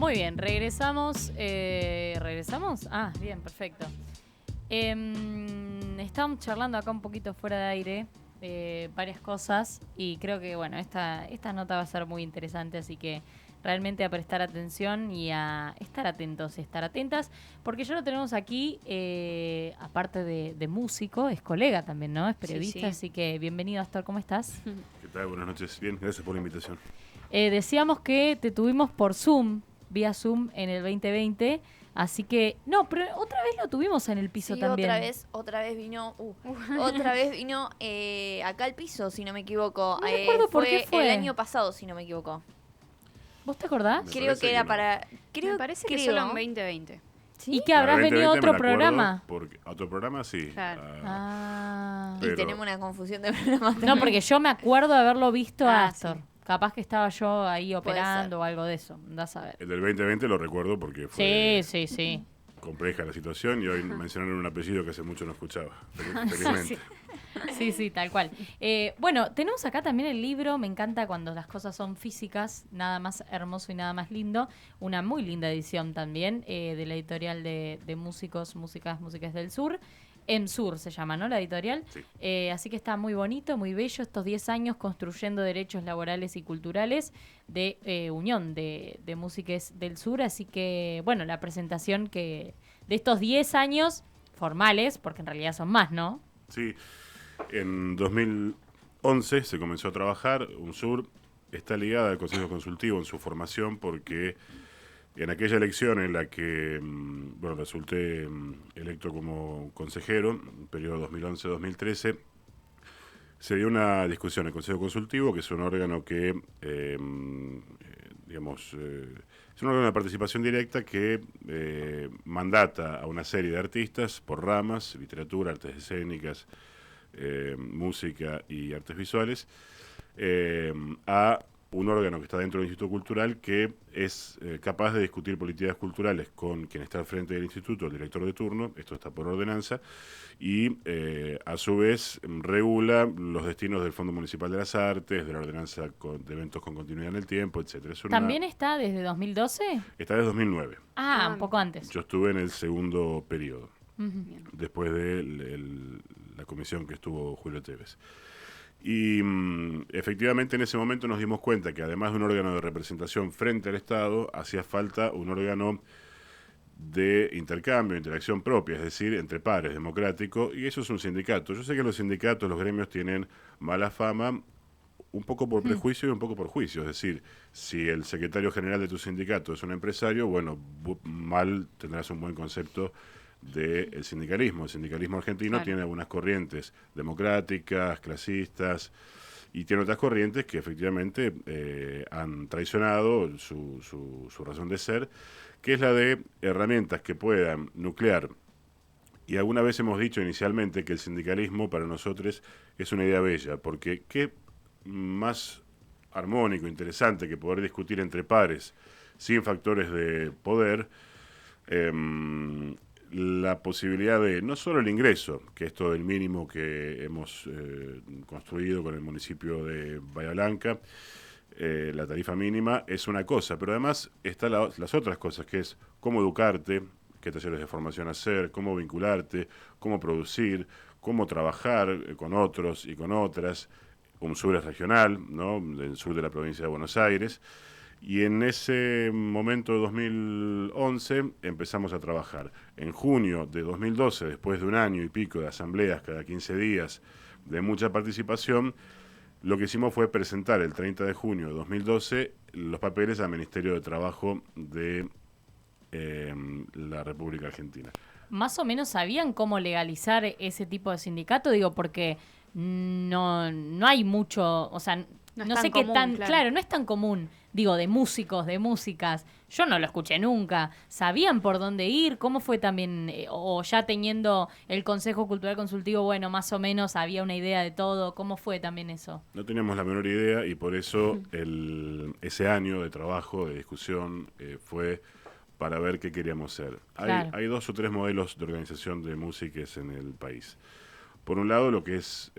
Muy bien, regresamos. ¿Regresamos? Ah, bien, perfecto. Estábamos charlando acá un poquito fuera de aire varias cosas y creo que, bueno, esta nota va a ser muy interesante, así que realmente a prestar atención y a estar atentos y estar atentas, porque ya lo tenemos aquí, aparte de músico, es colega también, ¿no? Es periodista, Sí. así que bienvenido, Astor, ¿cómo estás? ¿Qué tal? Buenas noches. Bien, gracias por la invitación. Decíamos que te tuvimos por Zoom, vía Zoom en el 2020, así que... No, pero otra vez lo tuvimos en el piso Sí, también. otra vez vino, otra vez vino acá al piso, si no me equivoco. No recuerdo por qué fue. El año pasado, si no me equivoco. ¿Vos te acordás? Me Creo parece que era que no. para... Me parece que solo en 2020. ¿Sí? Y que habrás La venido a 2020 otro me la acuerdo programa. Porque, ¿a otro programa? Sí. Claro. Ah. Y Pero- tenemos una confusión de programas. No, porque yo me acuerdo de haberlo visto a Ah, Astor. sí. Capaz que estaba yo ahí Puede operando ser. o algo de eso. Andás a ver. El del 2020 lo recuerdo porque Sí, fue sí, sí. compleja la situación y hoy mencionaron un apellido que hace mucho no escuchaba. Felizmente. Sí, sí, tal cual. Bueno, tenemos acá también el libro. Me encanta cuando las cosas son físicas. Nada más hermoso y nada más lindo. Una muy linda edición también de la editorial de músicas del Sur. Sur se llama, ¿no? La editorial. Sí. Así que está muy bonito, muy bello. Estos 10 años construyendo derechos laborales y culturales de Unión de Músicas del Sur. Así que, bueno, la presentación que de estos 10 años formales, porque en realidad son más, ¿no? Sí, en 2011 se comenzó a trabajar. UNSUR está ligada al Consejo Consultivo en su formación porque en aquella elección en la que resulté electo como consejero, periodo 2011-2013, se dio una discusión en el Consejo Consultivo, que es un órgano que, es un órgano de participación directa que mandata a una serie de artistas por ramas, literatura, artes escénicas, música y artes visuales, a un órgano que está dentro del Instituto Cultural que es capaz de discutir políticas culturales con quien está al frente del instituto, el director de turno, esto está por ordenanza, y a su vez regula los destinos del Fondo Municipal de las Artes, de la ordenanza de eventos con continuidad en el tiempo, etcétera. ¿También está desde 2012? Está desde 2009. Ah, un poco antes. Yo estuve en el segundo periodo, Ujú. después de la comisión que estuvo Julio Tevez. Y efectivamente en ese momento nos dimos cuenta que además de un órgano de representación frente al Estado, hacía falta un órgano de intercambio, interacción propia, es decir, entre pares, democrático, y eso es un sindicato. Yo sé que los sindicatos, los gremios tienen mala fama, un poco por prejuicio y un poco por juicio, es decir, si el secretario general de tu sindicato es un empresario, bueno, mal tendrás un buen concepto del sindicalismo. El sindicalismo argentino Claro. tiene algunas corrientes democráticas, clasistas, y tiene otras corrientes que efectivamente han traicionado su razón de ser, que es la de herramientas que puedan nuclear. Y alguna vez hemos dicho inicialmente que el sindicalismo para nosotros es una idea bella, porque qué más armónico, interesante que poder discutir entre pares sin factores de poder, la posibilidad de no solo el ingreso, que es todo el mínimo que hemos construido con el municipio de Bahía Blanca, la tarifa mínima es una cosa, pero además están las otras cosas, que es cómo educarte, qué talleres de formación hacer, cómo vincularte, cómo producir, cómo trabajar con otros y con otras. UNSUR es regional, ¿no? Del sur de la provincia de Buenos Aires. Y en ese momento de 2011 empezamos a trabajar. En junio de 2012, después de un año y pico de asambleas cada 15 días, de mucha participación, lo que hicimos fue presentar el 30 de junio de 2012 los papeles al Ministerio de Trabajo de la República Argentina. ¿Más o menos sabían cómo legalizar ese tipo de sindicato? Digo, porque no hay mucho, o sea, No es no tan sé qué común, tan, claro. claro, no es tan común, digo, de músicos, de músicas. Yo no lo escuché nunca. ¿Sabían por dónde ir? ¿Cómo fue también? O ya teniendo el Consejo Cultural Consultivo, bueno, más o menos había una idea de todo. ¿Cómo fue también eso? No teníamos la menor idea y por eso ese año de trabajo, de discusión, fue para ver qué queríamos ser. Claro. Hay 2 o 3 modelos de organización de músicas en el país. Por un lado, lo que es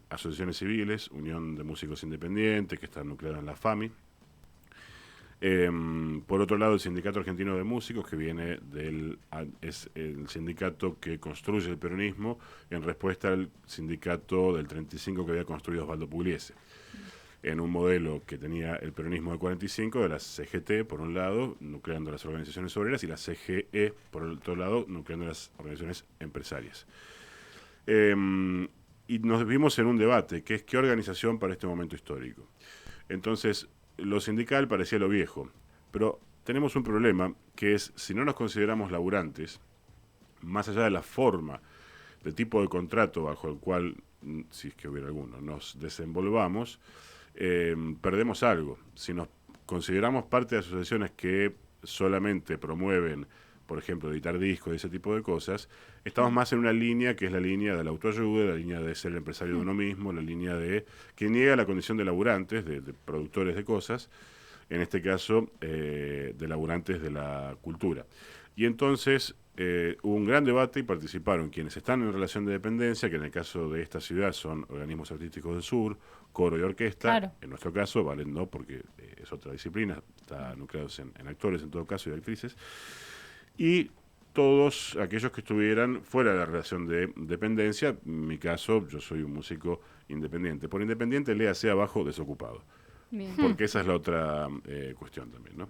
asociaciones civiles, Unión de Músicos Independientes, que está nucleada en la FAMI. Por otro lado, el Sindicato Argentino de Músicos, que viene es el sindicato que construye el peronismo en respuesta al sindicato del 35 que había construido Osvaldo Pugliese, en un modelo que tenía el peronismo del 45, de la CGT, por un lado, nucleando las organizaciones obreras, y la CGE, por el otro lado, nucleando las organizaciones empresarias. Y nos vimos en un debate, que es qué organización para este momento histórico. Entonces, lo sindical parecía lo viejo, pero tenemos un problema, que es, si no nos consideramos laburantes, más allá de la forma, del tipo de contrato bajo el cual, si es que hubiera alguno, nos desenvolvamos, perdemos algo. Si nos consideramos parte de asociaciones que solamente promueven, por ejemplo, editar discos y ese tipo de cosas, estamos más en una línea que es la línea de la autoayuda, la línea de ser el empresario de uno mismo, la línea de que niega la condición de laburantes, de productores de cosas, en este caso de laburantes de la cultura. Y entonces hubo un gran debate y participaron quienes están en relación de dependencia, que en el caso de esta ciudad son organismos artísticos del sur, coro y orquesta. Claro. En nuestro caso, Valen no, porque es otra disciplina, está nucleados en actores en todo caso y actrices. Y todos aquellos que estuvieran fuera de la relación de dependencia. En mi caso, yo soy un músico independiente. Por independiente, léase abajo desocupado. Bien. Porque esa es la otra cuestión también, ¿no?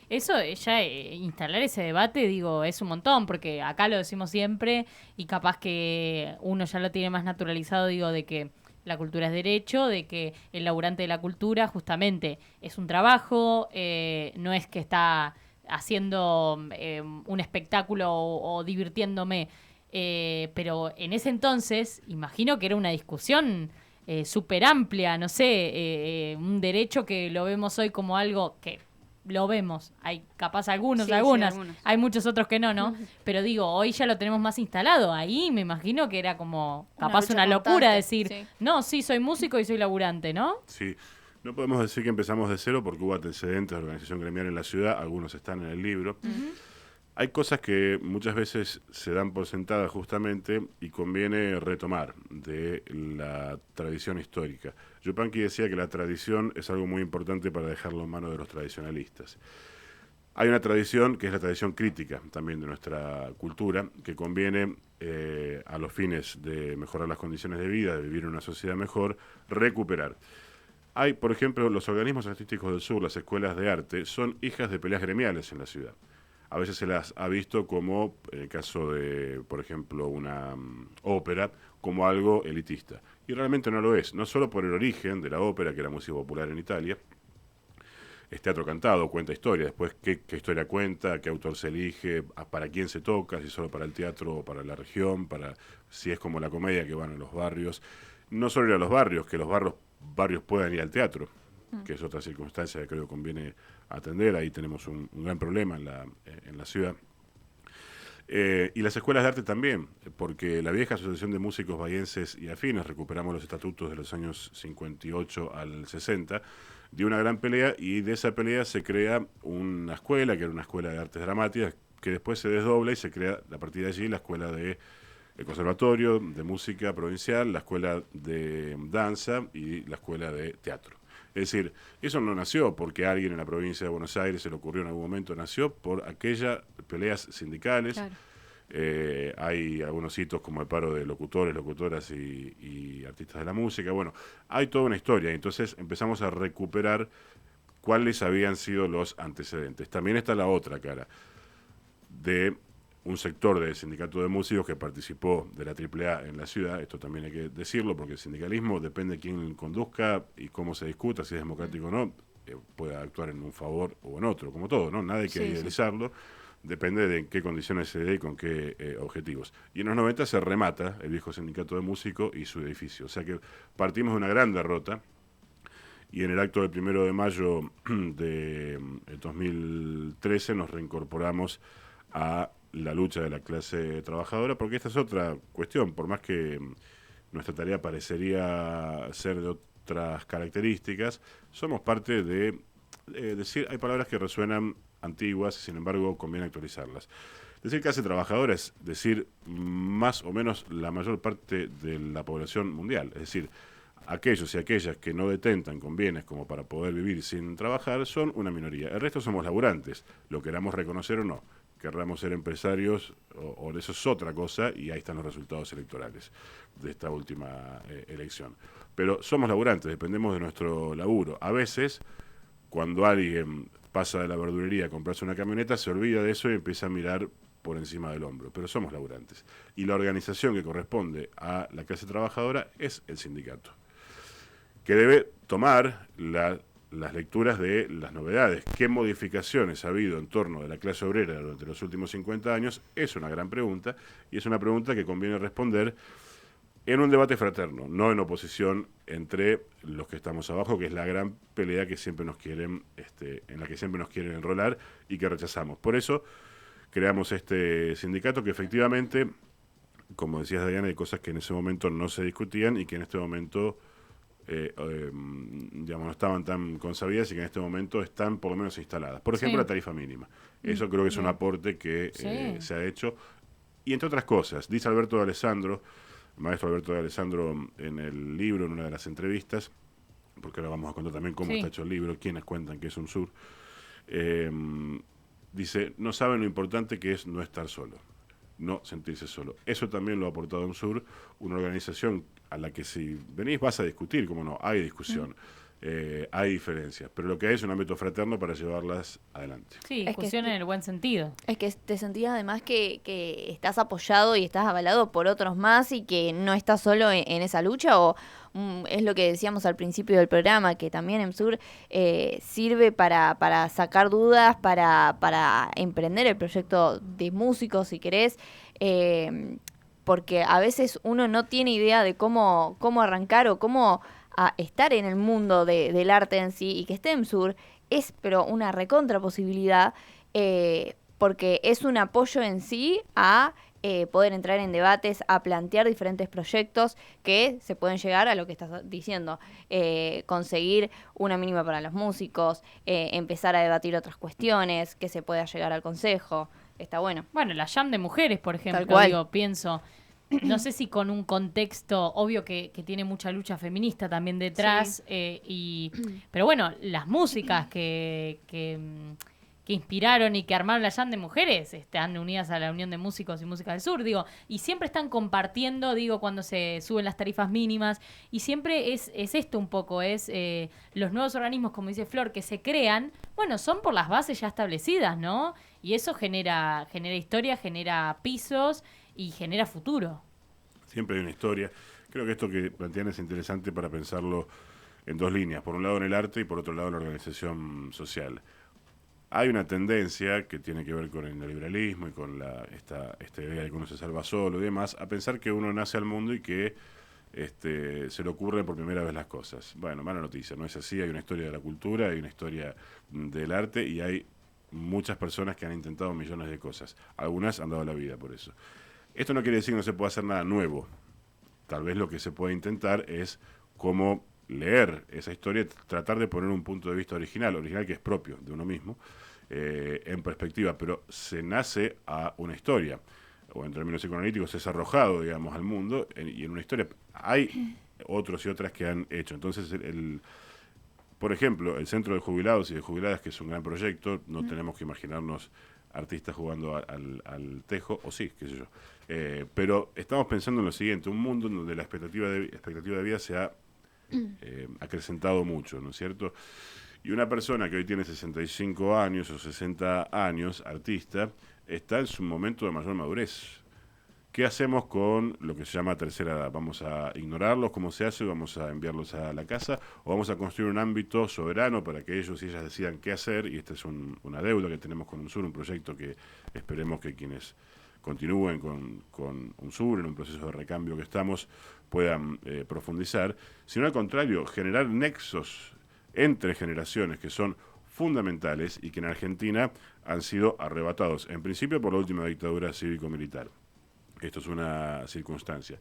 Eso, ya instalar ese debate, digo, es un montón, porque acá lo decimos siempre y capaz que uno ya lo tiene más naturalizado, digo, de que la cultura es derecho, de que el laburante de la cultura justamente es un trabajo, no es que está haciendo un espectáculo o divirtiéndome, pero en ese entonces imagino que era una discusión súper amplia, no sé, un derecho que lo vemos hoy como algo que lo vemos, hay capaz algunos, sí, algunas, sí, hay muchos otros que no, pero digo, hoy ya lo tenemos más instalado, ahí me imagino que era como capaz una locura decir, sí. No, sí, soy músico y soy laburante, ¿no? Sí, no podemos decir que empezamos de cero porque hubo antecedentes de organización gremial en la ciudad, algunos están en el libro. Hay cosas que muchas veces se dan por sentadas justamente y conviene retomar de la tradición histórica. Yupanqui decía que la tradición es algo muy importante para dejarlo en manos de los tradicionalistas. Hay una tradición que es la tradición crítica también de nuestra cultura, que conviene a los fines de mejorar las condiciones de vida, de vivir en una sociedad mejor, recuperar. Hay, por ejemplo, los organismos artísticos del sur, las escuelas de arte, son hijas de peleas gremiales en la ciudad. A veces se las ha visto como, en el caso de, por ejemplo, una ópera, como algo elitista. Y realmente no lo es, no solo por el origen de la ópera, que era música popular en Italia. Es teatro cantado, cuenta historia. Después, qué historia cuenta, qué autor se elige, para quién se toca, si solo para el teatro o para la región, si es como la comedia que van a los barrios. No solo ir a los barrios, que los barrios puedan ir al teatro, que es otra circunstancia que creo que conviene atender. Ahí tenemos un gran problema en la ciudad. Y las escuelas de arte también, porque la vieja Asociación de Músicos Bahienses y Afines, recuperamos los estatutos de los años 58 al 60, dio una gran pelea y de esa pelea se crea una escuela, que era una escuela de artes dramáticas, que después se desdobla y se crea a partir de allí la escuela de el Conservatorio de Música Provincial, la Escuela de Danza y la Escuela de Teatro. Es decir, eso no nació porque a alguien en la provincia de Buenos Aires se le ocurrió en algún momento, nació por aquellas peleas sindicales. Claro. Hay algunos hitos como el paro de locutores, locutoras y artistas de la música. Bueno, hay toda una historia, entonces empezamos a recuperar cuáles habían sido los antecedentes. También está la otra cara de un sector del sindicato de músicos que participó de la AAA en la ciudad. Esto también hay que decirlo, porque el sindicalismo depende de quién conduzca y cómo se discuta, si es democrático o no, puede actuar en un favor o en otro, como todo, ¿no? Nada hay que idealizarlo, depende de en qué condiciones se dé y con qué objetivos. Y en los 90 se remata el viejo sindicato de músicos y su edificio, o sea que partimos de una gran derrota. Y en el acto del 1 de mayo de 2013 nos reincorporamos a la lucha de la clase trabajadora, porque esta es otra cuestión, por más que nuestra tarea parecería ser de otras características, somos parte de decir, hay palabras que resuenan antiguas, sin embargo conviene actualizarlas. Decir clase trabajadora es decir más o menos la mayor parte de la población mundial, es decir, aquellos y aquellas que no detentan con bienes como para poder vivir sin trabajar son una minoría. El resto somos laburantes, lo queramos reconocer o no. Querramos ser empresarios o eso es otra cosa, y ahí están los resultados electorales de esta última elección. Pero somos laburantes, dependemos de nuestro laburo. A veces, cuando alguien pasa de la verdulería a comprarse una camioneta, se olvida de eso y empieza a mirar por encima del hombro, pero somos laburantes. Y la organización que corresponde a la clase trabajadora es el sindicato, que debe tomar las lecturas de las novedades. ¿Qué modificaciones ha habido en torno de la clase obrera durante los últimos 50 años? Es una gran pregunta, y es una pregunta que conviene responder en un debate fraterno, no en oposición entre los que estamos abajo, que es la gran pelea que siempre nos quieren, en la que siempre nos quieren enrolar y que rechazamos. Por eso creamos este sindicato que efectivamente, como decías, Diana, hay cosas que en ese momento no se discutían y que en este momento digamos, no estaban tan consabidas y que en este momento están por lo menos instaladas. Por ejemplo, la tarifa mínima. Eso creo que es un aporte que se ha hecho. Y entre otras cosas, dice Alberto de Alessandro, el maestro Alberto de Alessandro, en el libro, en una de las entrevistas, porque ahora vamos a contar también cómo está hecho el libro, quiénes cuentan que es un sur, dice, no saben lo importante que es no estar solo, no sentirse solo. Eso también lo ha aportado UNSUR, una organización a la que si venís vas a discutir, como no, hay discusión, hay diferencias, pero lo que hay es un ámbito fraterno para llevarlas adelante. Sí, discusión en el buen sentido. Es que te sentís además que estás apoyado y estás avalado por otros más y que no estás solo en esa lucha, o es lo que decíamos al principio del programa, que también UNSUR sirve para sacar dudas, para emprender el proyecto de músicos, si querés, porque a veces uno no tiene idea de cómo arrancar o cómo estar en el mundo del arte en sí, y que esté UNSUR es pero una recontra posibilidad, porque es un apoyo en sí a poder entrar en debates, a plantear diferentes proyectos que se pueden llegar a lo que estás diciendo, conseguir una mínima para los músicos, empezar a debatir otras cuestiones, que se pueda llegar al consejo. Está bueno. Bueno, la jam de mujeres, por ejemplo, Tal cual. digo, pienso, no sé si con un contexto, obvio que tiene mucha lucha feminista también detrás, pero bueno, las músicas que inspiraron y que armaron la jam de mujeres están unidas a la Unión de Músicos y Música del Sur, digo, y siempre están compartiendo, digo, cuando se suben las tarifas mínimas, y siempre es esto un poco, es los nuevos organismos, como dice Flor, que se crean, bueno, son por las bases ya establecidas, ¿no? Y eso genera historia, genera pisos y genera futuro. Siempre hay una historia. Creo que esto que plantean es interesante para pensarlo en dos líneas. Por un lado en el arte y por otro lado en la organización social. Hay una tendencia que tiene que ver con el neoliberalismo y con esta idea de que uno se salva solo y demás, a pensar que uno nace al mundo y que se le ocurren por primera vez las cosas. Bueno, mala noticia, no es así. Hay una historia de la cultura, hay una historia del arte y hay muchas personas que han intentado millones de cosas. Algunas han dado la vida por eso. Esto no quiere decir que no se pueda hacer nada nuevo. Tal vez lo que se puede intentar es cómo leer esa historia, tratar de poner un punto de vista original que es propio de uno mismo, en perspectiva, pero se nace a una historia, o en términos psicoanalíticos es arrojado, digamos, al mundo, y en una historia hay otros y otras que han hecho. Entonces, por ejemplo, el Centro de Jubilados y de Jubiladas, que es un gran proyecto, no tenemos que imaginarnos artistas jugando al tejo, o sí, qué sé yo. Pero estamos pensando en lo siguiente, un mundo donde la expectativa de vida se ha acrecentado mucho, ¿no es cierto? Y una persona que hoy tiene 65 años o 60 años, artista, está en su momento de mayor madurez. ¿Qué hacemos con lo que se llama tercera edad? ¿Vamos a ignorarlos como se hace? ¿Vamos a enviarlos a la casa? ¿O vamos a construir un ámbito soberano para que ellos y ellas decidan qué hacer? Y esta es una deuda que tenemos con UNSUR, un proyecto que esperemos que quienes continúen con UNSUR en un proceso de recambio que estamos puedan profundizar, sino al contrario, generar nexos entre generaciones que son fundamentales y que en Argentina han sido arrebatados, en principio por la última dictadura cívico-militar. Esto es una circunstancia.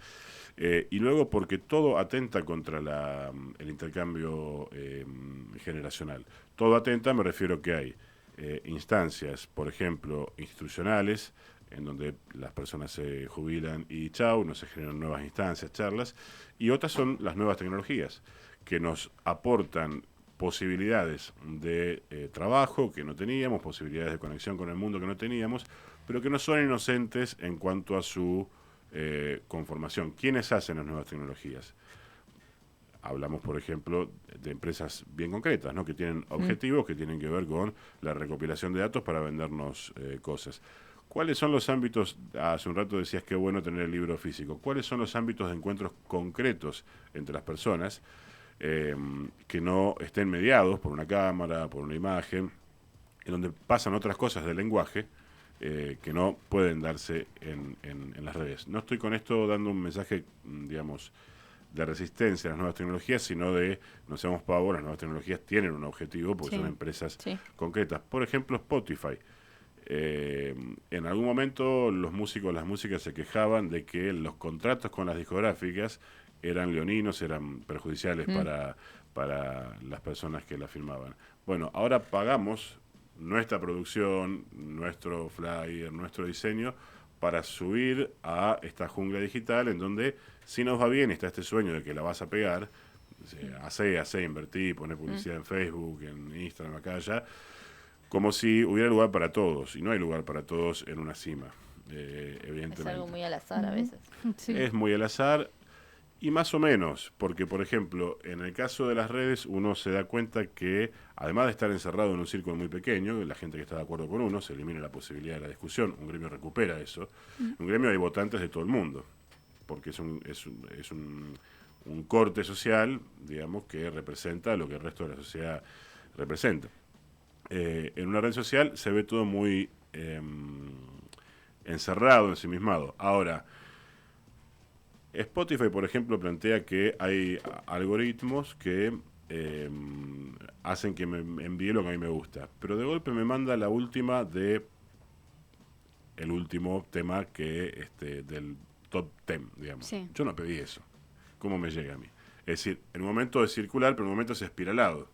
Y luego porque todo atenta contra el intercambio generacional. Todo atenta, me refiero que hay instancias, por ejemplo, institucionales, en donde las personas se jubilan y chau, no se generan nuevas instancias, charlas, y otras son las nuevas tecnologías, que nos aportan posibilidades de trabajo que no teníamos, posibilidades de conexión con el mundo que no teníamos, pero que no son inocentes en cuanto a su conformación. ¿Quiénes hacen las nuevas tecnologías? Hablamos, por ejemplo, de empresas bien concretas, ¿no? Que tienen objetivos que tienen que ver con la recopilación de datos para vendernos cosas. ¿Cuáles son los ámbitos? Hace un rato decías que es bueno tener el libro físico. ¿Cuáles son los ámbitos de encuentros concretos entre las personas que no estén mediados por una cámara, por una imagen, en donde pasan otras cosas del lenguaje que no pueden darse en las redes? No estoy con esto dando un mensaje, digamos, de resistencia a las nuevas tecnologías, sino de no seamos pavos, las nuevas tecnologías tienen un objetivo porque son empresas concretas. Por ejemplo, Spotify. En algún momento los músicos, las músicas se quejaban de que los contratos con las discográficas eran leoninos, eran perjudiciales para las personas que la firmaban. Bueno, ahora pagamos nuestra producción, nuestro flyer, nuestro diseño para subir a esta jungla digital en donde si nos va bien, está este sueño de que la vas a pegar, hace, invertí, poner publicidad en Facebook, en Instagram, acá, allá, como si hubiera lugar para todos, y no hay lugar para todos en una cima, evidentemente. Es algo muy al azar a veces. Sí. Es muy al azar, y más o menos, porque por ejemplo, en el caso de las redes, uno se da cuenta que, además de estar encerrado en un círculo muy pequeño, la gente que está de acuerdo con uno, se elimina la posibilidad de la discusión, un gremio recupera eso. Un gremio hay votantes de todo el mundo, porque es un corte social, digamos, que representa lo que el resto de la sociedad representa. En una red social se ve todo muy encerrado, ensimismado. Ahora, Spotify, por ejemplo, plantea que hay algoritmos que hacen que me envíe lo que a mí me gusta, pero de golpe me manda la última de el último tema que del top 10, digamos. Sí. Yo no pedí eso. ¿Cómo me llega a mí? Es decir, en un momento es circular, pero en un momento es espiralado.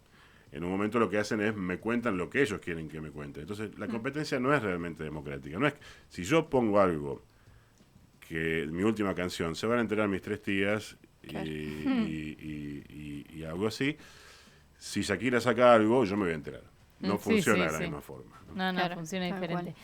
En un momento lo que hacen es me cuentan lo que ellos quieren que me cuenten. Entonces, la competencia no es realmente democrática. No es si yo pongo algo que mi última canción, se van a enterar mis 3 tías y algo así, si Shakira saca algo, yo me voy a enterar. No funciona de la misma forma. No, Claro, funciona tal diferente.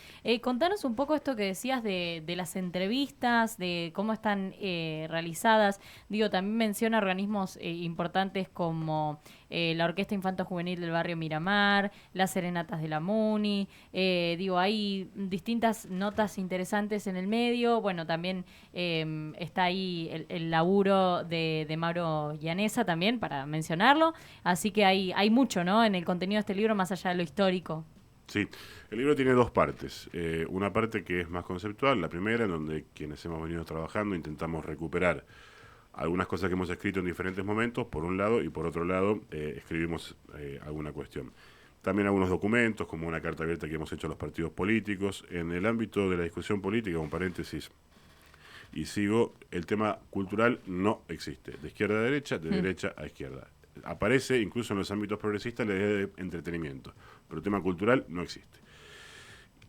Contanos un poco esto que decías de las entrevistas, de cómo están realizadas. Digo, también menciona organismos importantes como la Orquesta Infanto Juvenil del Barrio Miramar, las Serenatas de la MUNI. Digo, hay distintas notas interesantes en el medio. Bueno, también está ahí el laburo de Mauro Llanesa también, para mencionarlo. Así que hay mucho, ¿no?, en el contenido de este libro, más allá de lo histórico. Sí, el libro tiene 2 partes. Una parte que es más conceptual, la primera, en donde quienes hemos venido trabajando intentamos recuperar algunas cosas que hemos escrito en diferentes momentos, por un lado, y por otro lado escribimos alguna cuestión. También algunos documentos, como una carta abierta que hemos hecho a los partidos políticos. En el ámbito de la discusión política, un paréntesis, y sigo, el tema cultural no existe. De izquierda a derecha, de derecha a izquierda. Aparece incluso en los ámbitos progresistas la idea de entretenimiento, pero el tema cultural no existe.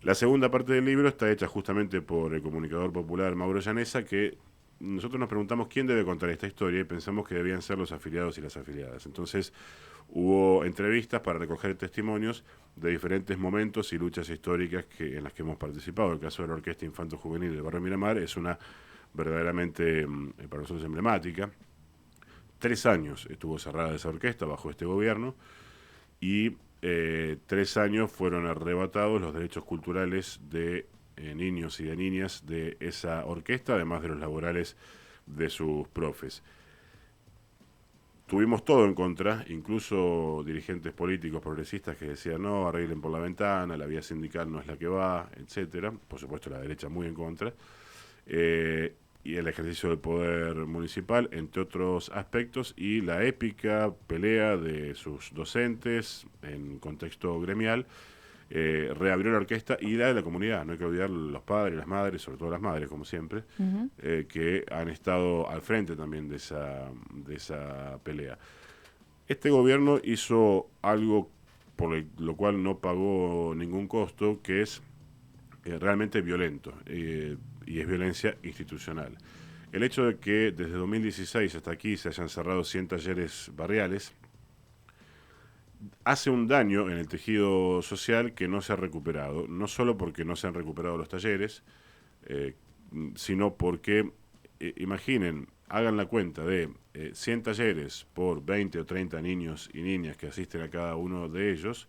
La segunda parte del libro está hecha justamente por el comunicador popular Mauro Llanesa, que nosotros nos preguntamos quién debe contar esta historia y pensamos que debían ser los afiliados y las afiliadas. Entonces hubo entrevistas para recoger testimonios de diferentes momentos y luchas históricas en las que hemos participado. El caso de la Orquesta Infanto Juvenil del Barrio Miramar es una verdaderamente para nosotros emblemática. 3 años estuvo cerrada esa orquesta bajo este gobierno y 3 años fueron arrebatados los derechos culturales de niños y de niñas de esa orquesta, además de los laborales de sus profes. Tuvimos todo en contra, incluso dirigentes políticos progresistas que decían no, arreglen por la ventana, la vía sindical no es la que va, etcétera. Por supuesto la derecha muy en contra. Y el ejercicio del poder municipal, entre otros aspectos, y la épica pelea de sus docentes en contexto gremial, reabrió la orquesta y la de la comunidad. No hay que olvidar los padres, las madres, sobre todo las madres, como siempre, que han estado al frente también de esa pelea. Este gobierno hizo algo por lo cual no pagó ningún costo, que es realmente violento, y es violencia institucional. El hecho de que desde 2016 hasta aquí se hayan cerrado 100 talleres barriales hace un daño en el tejido social que no se ha recuperado, no solo porque no se han recuperado los talleres, eh, sino porque, imaginen, hagan la cuenta de 100 talleres por 20 o 30 niños y niñas que asisten a cada uno de ellos,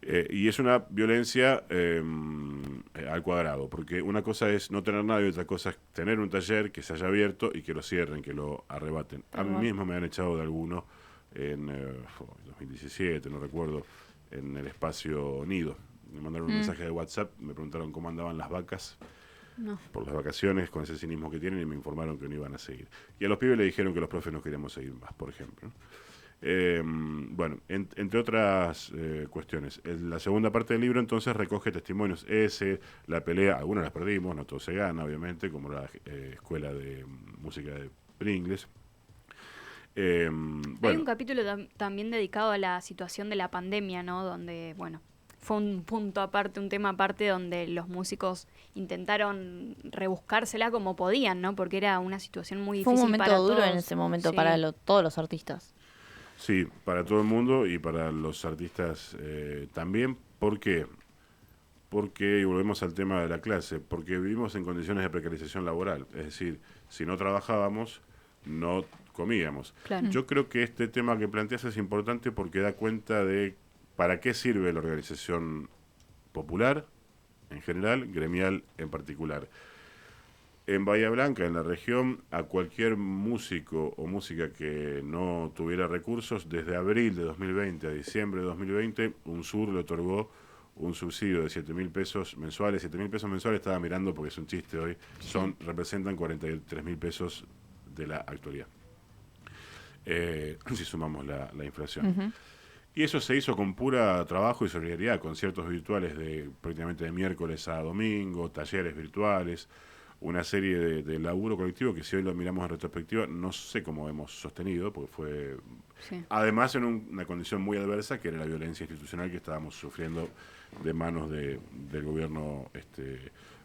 y es una violencia al cuadrado, porque una cosa es no tener nada y otra cosa es tener un taller que se haya abierto y que lo cierren, que lo arrebaten. A mí mismo me han echado de alguno en 2017, no recuerdo, en el espacio Nido. Me mandaron un mensaje de WhatsApp, me preguntaron cómo andaban las vacas por las vacaciones, con ese cinismo que tienen, y me informaron que no iban a seguir. Y a los pibes le dijeron que los profes no queríamos seguir más, por ejemplo. Bueno, entre otras cuestiones. La segunda parte del libro entonces recoge testimonios. La pelea, algunas las perdimos, no todo se gana, obviamente, como la escuela de música de Pringles. Hay un capítulo también dedicado a la situación de la pandemia, ¿no? Donde, bueno, fue un punto aparte, un tema aparte, donde los músicos intentaron rebuscársela como podían, ¿no? Porque era una situación muy difícil. Fue un momento para duro todos. en ese momento Sí. para todos los artistas. Sí, para todo el mundo y para los artistas también. ¿Por qué? Porque, y volvemos al tema de la clase, porque vivimos en condiciones de precarización laboral. Es decir, si no trabajábamos, no comíamos. Claro. Yo creo que este tema que planteas es importante porque da cuenta de para qué sirve la organización popular en general, gremial en particular. En Bahía Blanca, en la región, a cualquier músico o música que no tuviera recursos, desde abril de 2020 a diciembre de 2020, UNSUR le otorgó un subsidio de 7.000 pesos mensuales. 7.000 pesos mensuales, estaba mirando porque es un chiste hoy, representan 43.000 pesos de la actualidad. Si sumamos la inflación. Y eso se hizo con pura trabajo y solidaridad, conciertos virtuales de prácticamente de miércoles a domingo, talleres virtuales, una serie de laburo colectivo que si hoy lo miramos en retrospectiva, no sé cómo hemos sostenido, porque fue además en una condición muy adversa, que era la violencia institucional que estábamos sufriendo de manos del gobierno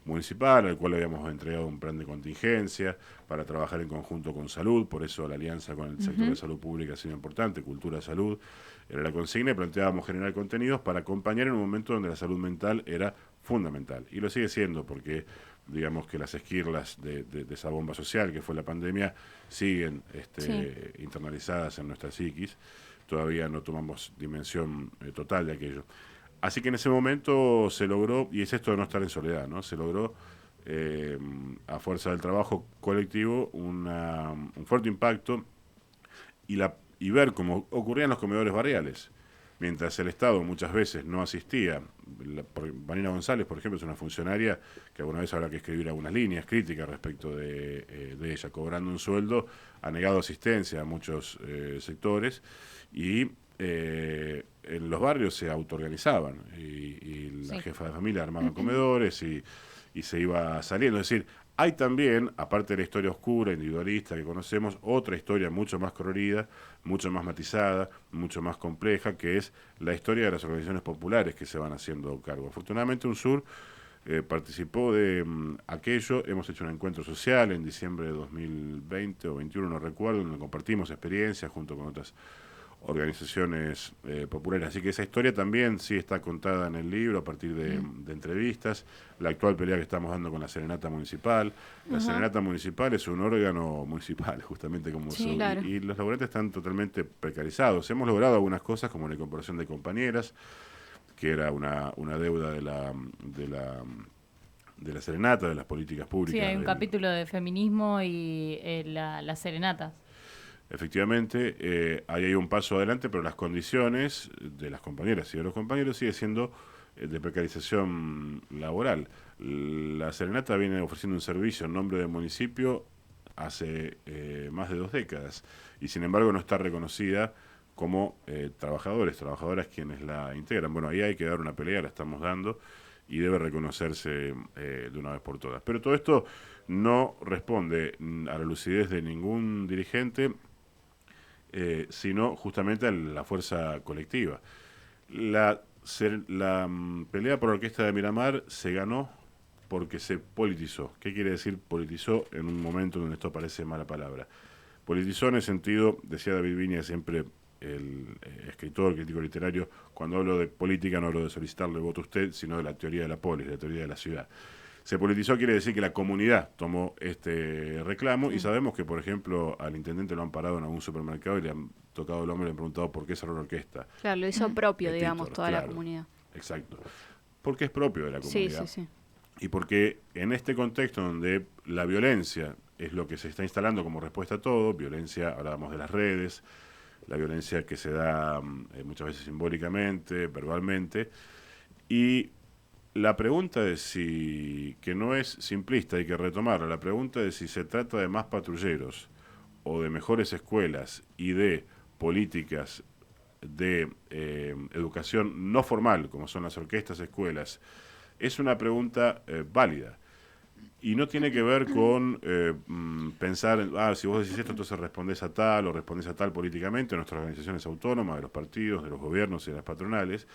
municipal, al cual habíamos entregado un plan de contingencia para trabajar en conjunto con salud. Por eso la alianza con el sector de salud pública ha sido importante, cultura, salud, era la consigna, y planteábamos generar contenidos para acompañar en un momento donde la salud mental era fundamental, y lo sigue siendo, porque digamos que las esquirlas de esa bomba social que fue la pandemia siguen internalizadas en nuestra psiquis. Todavía no tomamos dimensión total de aquello. Así que en ese momento se logró, y es esto de no estar en soledad, ¿no? Se logró, a fuerza del trabajo colectivo, un fuerte impacto y ver cómo ocurrían los comedores barriales. Mientras el Estado muchas veces no asistía. Vanina González, por ejemplo, es una funcionaria que alguna vez habrá que escribir algunas líneas críticas respecto de ella. Cobrando un sueldo, ha negado asistencia a muchos sectores, y en los barrios se autoorganizaban, y la jefa de familia armaba comedores y se iba saliendo. Es decir, hay también, aparte de la historia oscura, individualista que conocemos, otra historia mucho más colorida, mucho más matizada, mucho más compleja, que es la historia de las organizaciones populares que se van haciendo cargo. Afortunadamente UNSUR participó de aquello. Hemos hecho un encuentro social en diciembre de 2020 o 21, no recuerdo, donde compartimos experiencias junto con otras organizaciones populares. Así que esa historia también sí está contada en el libro a partir de entrevistas. La actual pelea que estamos dando con la Serenata Municipal. La Serenata Municipal es un órgano municipal, justamente como claro. y los laburantes están totalmente precarizados. Hemos logrado algunas cosas, como la incorporación de compañeras, que era una deuda de la Serenata, de las políticas públicas. Sí, hay un capítulo de feminismo y las serenatas. Efectivamente, ahí hay un paso adelante, pero las condiciones de las compañeras y de los compañeros sigue siendo de precarización laboral. La Serenata viene ofreciendo un servicio en nombre del municipio hace más de 2 décadas, y sin embargo no está reconocida como trabajadoras quienes la integran. Bueno, ahí hay que dar una pelea, la estamos dando, y debe reconocerse de una vez por todas. Pero todo esto no responde a la lucidez de ningún dirigente, sino justamente a la fuerza colectiva. La la pelea por la orquesta de Miramar se ganó porque se politizó. ¿Qué quiere decir politizó en un momento donde esto parece mala palabra? Politizó en el sentido, decía David Viña, siempre el escritor, crítico literario, cuando hablo de política no hablo de solicitarle voto a usted, sino de la teoría de la polis, de la teoría de la ciudad. Se politizó quiere decir que la comunidad tomó este reclamo y sabemos que, por ejemplo, al intendente lo han parado en algún supermercado y le han tocado el hombro y le han preguntado por qué cerró la orquesta. Claro, lo hizo propio, El digamos, título, toda claro, la comunidad. Exacto. Porque es propio de la comunidad. Sí. Y porque en este contexto donde la violencia es lo que se está instalando como respuesta a todo, violencia, hablábamos de las redes, la violencia que se da muchas veces simbólicamente, verbalmente, y la pregunta de si, que no es simplista, hay que retomarla, la pregunta de si se trata de más patrulleros o de mejores escuelas y de políticas de educación no formal, como son las orquestas, escuelas, es una pregunta válida. Y no tiene que ver con pensar, si vos decís esto, entonces respondés a tal o respondés a tal políticamente, nuestras organizaciones autónomas, de los partidos, de los gobiernos y de las patronales,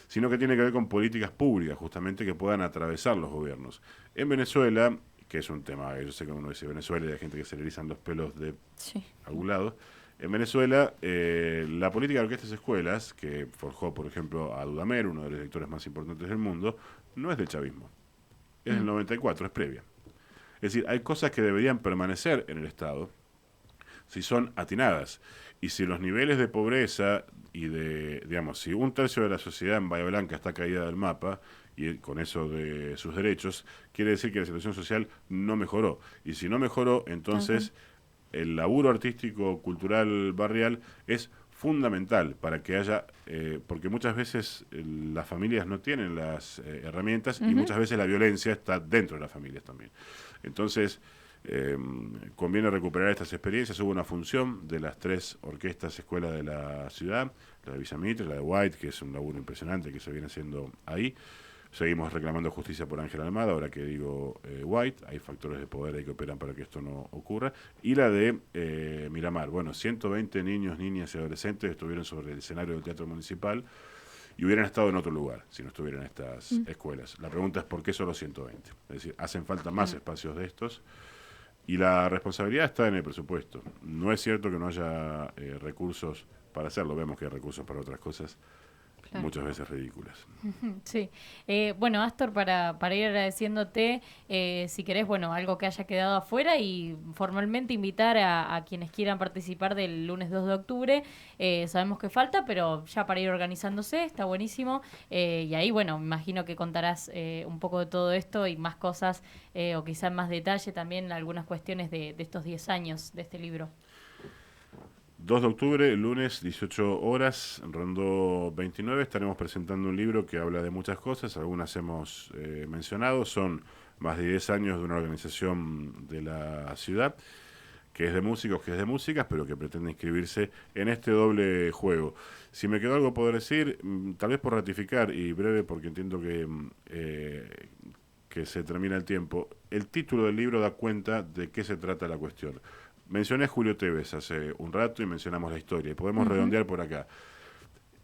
sino que tiene que ver con políticas públicas, justamente, que puedan atravesar los gobiernos. En Venezuela, que es un tema, yo sé que uno dice Venezuela y hay gente que se le erizan los pelos de algún lado, en Venezuela, la política de orquestas y escuelas, que forjó, por ejemplo, a Dudamel, uno de los directores más importantes del mundo, no es del chavismo, es del 94, es previa. Es decir, hay cosas que deberían permanecer en el Estado si son atinadas. Y si los niveles de pobreza y de, digamos, si un tercio de la sociedad en Bahía Blanca está caída del mapa, y con eso de sus derechos, quiere decir que la situación social no mejoró. Y si no mejoró, entonces el laburo artístico, cultural, barrial es fundamental para que haya, porque muchas veces las familias no tienen las herramientas y muchas veces la violencia está dentro de las familias también. Entonces, conviene recuperar estas experiencias. Hubo una función de las 3 orquestas escuelas de la ciudad, la de Villamitre, la de White, que es un laburo impresionante que se viene haciendo ahí. Seguimos reclamando justicia por Ángel Almada, ahora que digo White, hay factores de poder ahí que operan para que esto no ocurra. Y la de Miramar, bueno, 120 niños, niñas y adolescentes estuvieron sobre el escenario del Teatro Municipal y hubieran estado en otro lugar si no estuvieran estas escuelas. La pregunta es ¿por qué solo 120? Es decir, hacen falta más espacios de estos y la responsabilidad está en el presupuesto. No es cierto que no haya recursos para hacerlo, vemos que hay recursos para otras cosas, muchas veces ridículas. Sí. Bueno, Astor, para ir agradeciéndote, si querés, bueno, algo que haya quedado afuera y formalmente invitar a quienes quieran participar del lunes 2 de octubre. Sabemos que falta, pero ya para ir organizándose, está buenísimo. Y ahí, bueno, me imagino que contarás un poco de todo esto y más cosas, o quizá en más detalle también algunas cuestiones de estos 10 años de este libro. 2 de octubre, lunes, 18 horas, Rondó 29, estaremos presentando un libro que habla de muchas cosas, algunas hemos mencionado, son más de 10 años de una organización de la ciudad, que es de músicos, que es de músicas, pero que pretende inscribirse en este doble juego. Si me quedó algo por decir, tal vez por ratificar, y breve porque entiendo que se termina el tiempo, el título del libro da cuenta de qué se trata la cuestión. Mencioné a Julio Tevez hace un rato y mencionamos la historia, y podemos redondear por acá.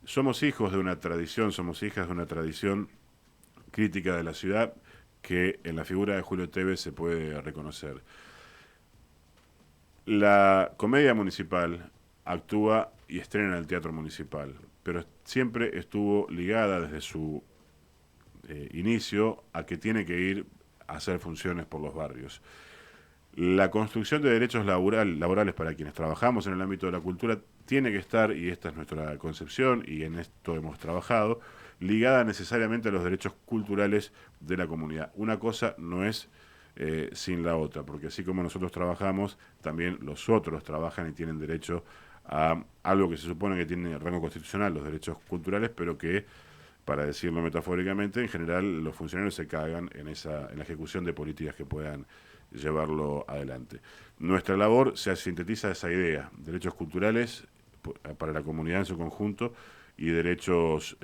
Somos hijos de una tradición, somos hijas de una tradición crítica de la ciudad que en la figura de Julio Tevez se puede reconocer. La comedia municipal actúa y estrena en el teatro municipal, pero siempre estuvo ligada desde su inicio a que tiene que ir a hacer funciones por los barrios. La construcción de derechos laborales para quienes trabajamos en el ámbito de la cultura tiene que estar, y esta es nuestra concepción, y en esto hemos trabajado, ligada necesariamente a los derechos culturales de la comunidad. Una cosa no es sin la otra, porque así como nosotros trabajamos, también los otros trabajan y tienen derecho a algo que se supone que tiene rango constitucional, los derechos culturales, pero que, para decirlo metafóricamente, en general los funcionarios se cagan en la ejecución de políticas que puedan llevarlo adelante. Nuestra labor se sintetiza esa idea, derechos culturales para la comunidad en su conjunto y derechos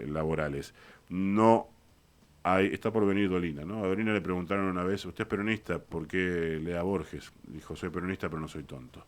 laborales. No hay, está por venir Dolina, ¿no? A Dolina le preguntaron una vez, ¿usted es peronista? ¿Por qué lea Borges? Dijo, soy peronista pero no soy tonto.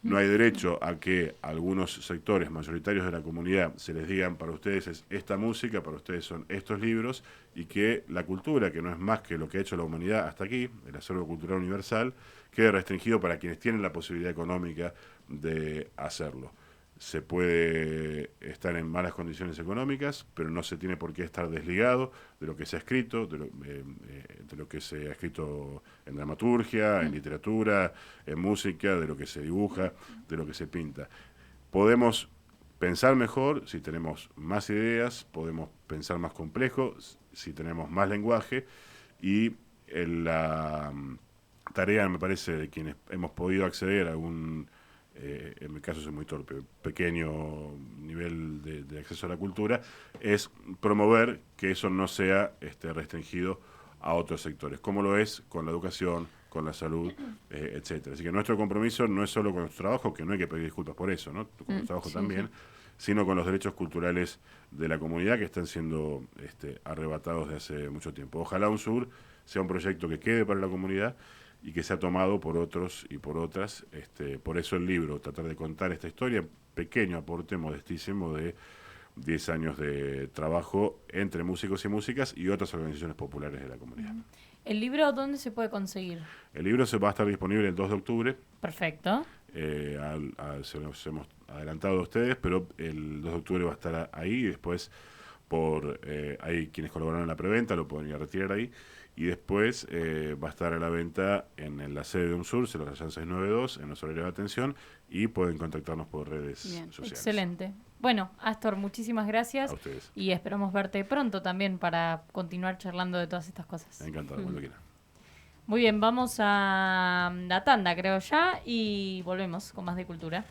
No hay derecho a que algunos sectores mayoritarios de la comunidad se les digan, para ustedes es esta música, para ustedes son estos libros, y que la cultura, que no es más que lo que ha hecho la humanidad hasta aquí, el acervo cultural universal, quede restringido para quienes tienen la posibilidad económica de hacerlo. Se puede estar en malas condiciones económicas, pero no se tiene por qué estar desligado de lo que se ha escrito, de lo que se ha escrito en dramaturgia, en literatura, en música, de lo que se dibuja, de lo que se pinta. Podemos pensar mejor si tenemos más ideas, podemos pensar más complejo si tenemos más lenguaje, y la tarea, me parece, de quienes hemos podido acceder a un en mi caso soy muy torpe, pequeño nivel de acceso a la cultura, es promover que eso no sea restringido a otros sectores, como lo es con la educación, con la salud, etcétera. Así que nuestro compromiso no es solo con nuestro trabajo, que no hay que pedir disculpas por eso, ¿no? Con nuestro trabajo también, sino con los derechos culturales de la comunidad que están siendo arrebatados de hace mucho tiempo. Ojalá UNSUR sea un proyecto que quede para la comunidad y que sea tomado por otros y por otras. Por eso el libro, tratar de contar esta historia, pequeño aporte modestísimo de 10 años de trabajo entre músicos y músicas y otras organizaciones populares de la comunidad. ¿El libro dónde se puede conseguir? El libro se va a estar disponible el 2 de octubre. Perfecto. Se los hemos adelantado a ustedes, pero el 2 de octubre va a estar ahí, y después hay quienes colaboraron en la preventa, lo pueden ir a retirar ahí. Y después va a estar a la venta en la sede de UNSUR, se lo Rayán 692, en los horarios de atención, y pueden contactarnos por redes sociales. Excelente. Bueno, Astor, muchísimas gracias. A ustedes. Y esperamos verte pronto también para continuar charlando de todas estas cosas. Encantado, cuando quieran. Muy bien, vamos a la tanda, creo ya, y volvemos con más de cultura.